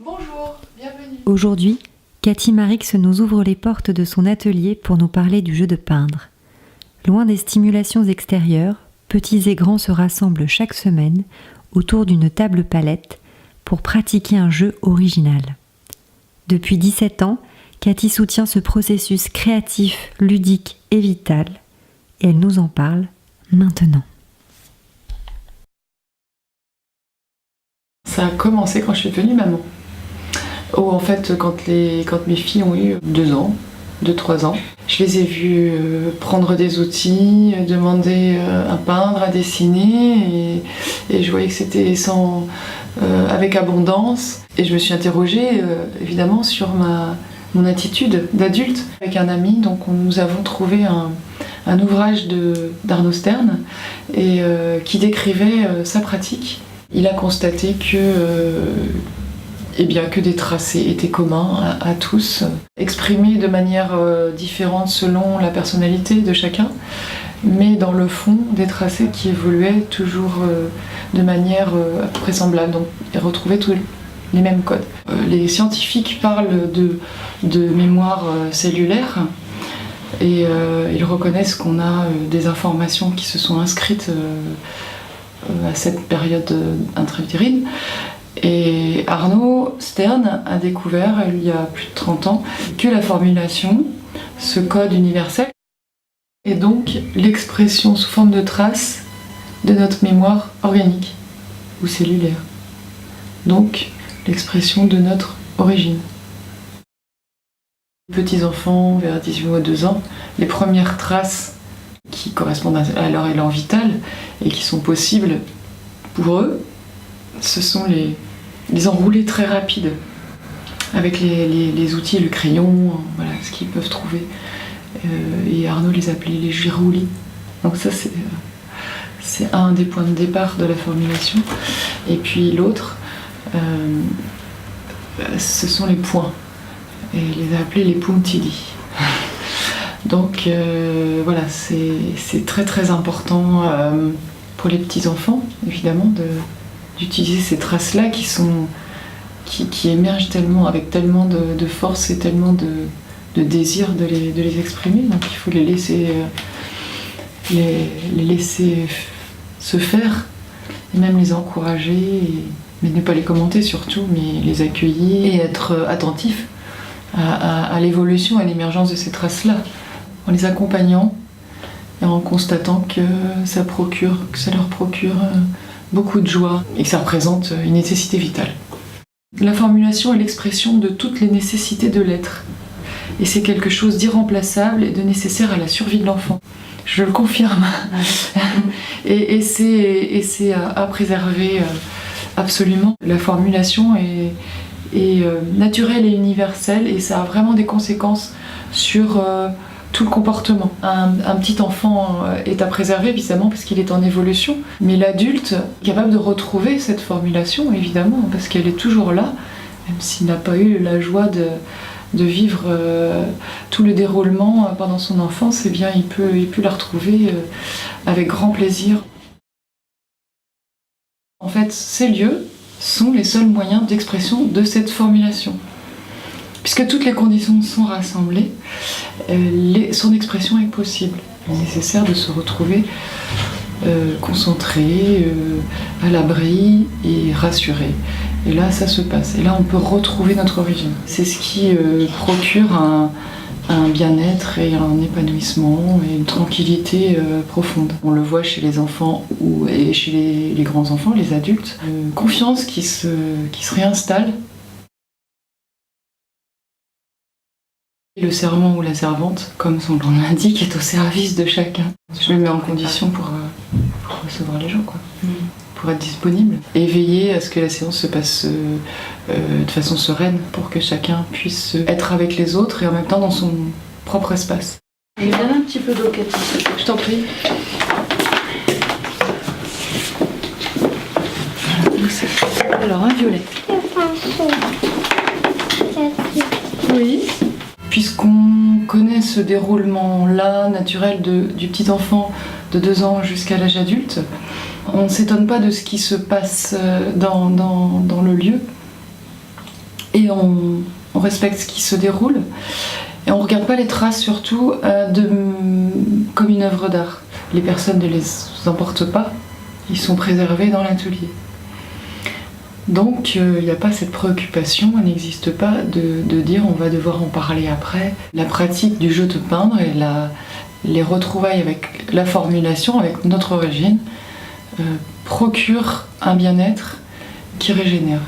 Bonjour, bienvenue. Aujourd'hui, Cathy Marix nous ouvre les portes de son atelier pour nous parler du jeu de peindre. Loin des stimulations extérieures, petits et grands se rassemblent chaque semaine autour d'une table palette pour pratiquer un jeu original. Depuis 17 ans, Cathy soutient ce processus créatif, ludique et vital, et elle nous en parle maintenant. Ça a commencé quand je suis devenue maman. En fait, quand mes filles ont eu 2-3 ans, je les ai vues prendre des outils, demander à peindre, à dessiner, et je voyais que c'était avec abondance. Et je me suis interrogée évidemment sur mon attitude d'adulte. Avec un ami, donc nous avons trouvé un ouvrage d'Arnaud Stern qui décrivait sa pratique. Il a constaté que des tracés étaient communs à tous, exprimés de manière différente selon la personnalité de chacun, mais dans le fond, des tracés qui évoluaient toujours de manière à peu près semblable, donc ils retrouvaient tous les mêmes codes. Les scientifiques parlent de mémoire cellulaire, et ils reconnaissent qu'on a des informations qui se sont inscrites à cette période intra-utérine. Et Arnaud Stern a découvert, il y a plus de 30 ans, que la formulation, ce code universel, est donc l'expression sous forme de traces de notre mémoire organique ou cellulaire. Donc l'expression de notre origine. Les petits enfants, vers 18 mois, 2 ans, les premières traces qui correspondent à leur élan vital et qui sont possibles pour eux, ce sont les enroulés très rapides avec les outils, le crayon, voilà, ce qu'ils peuvent trouver. Et Arnaud les appelait les giroulis. Donc ça c'est un des points de départ de la formulation. Et puis l'autre, ce sont les points. Et il les a appelés les puntili. Donc voilà, c'est très très important pour les petits enfants, évidemment, d'utiliser ces traces-là qui émergent tellement, avec tellement de force et tellement de désir de les exprimer. Donc il faut les laisser se faire, et même les encourager, mais ne pas les commenter surtout, mais les accueillir et être attentif à l'évolution, à l'émergence de ces traces-là, en les accompagnant et en constatant que ça leur procure beaucoup de joie et que ça représente une nécessité vitale. La formulation est l'expression de toutes les nécessités de l'être, et c'est quelque chose d'irremplaçable et de nécessaire à la survie de l'enfant. Je le confirme. et c'est à préserver absolument. La formulation est naturelle et universelle, et ça a vraiment des conséquences sur tout le comportement. Un petit enfant est à préserver évidemment parce qu'il est en évolution, mais l'adulte est capable de retrouver cette formulation évidemment parce qu'elle est toujours là, même s'il n'a pas eu la joie de vivre tout le déroulement pendant son enfance, eh bien il peut la retrouver avec grand plaisir. En fait, ces lieux sont les seuls moyens d'expression de cette formulation. Puisque toutes les conditions sont rassemblées, son expression est possible. Il est nécessaire de se retrouver concentré, à l'abri et rassuré. Et là, ça se passe. Et là, on peut retrouver notre origine. C'est ce qui procure un bien-être et un épanouissement et une tranquillité profonde. On le voit chez les enfants et chez les grands-enfants, les adultes. Une confiance qui se réinstalle. Le servant ou la servante, comme son nom l'indique, est au service de chacun. Je me mets en condition pour recevoir les gens, quoi. Pour être disponible. Et veiller à ce que la séance se passe de façon sereine, pour que chacun puisse être avec les autres et en même temps dans son propre espace. Je lui donne un petit peu d'eau, Cathy. Je t'en prie. Alors, un violet. Oui. Puisqu'on connaît ce déroulement-là naturel du petit enfant de 2 ans jusqu'à l'âge adulte, on ne s'étonne pas de ce qui se passe dans le lieu. et on respecte ce qui se déroule. Et on ne regarde pas les traces surtout comme une œuvre d'art. Les personnes ne les emportent pas, ils sont préservés dans l'atelier. Donc il n'y a pas cette préoccupation, elle n'existe pas de dire on va devoir en parler après. La pratique du jeu de peindre et les retrouvailles avec la formulation, avec notre origine, procurent un bien-être qui régénère.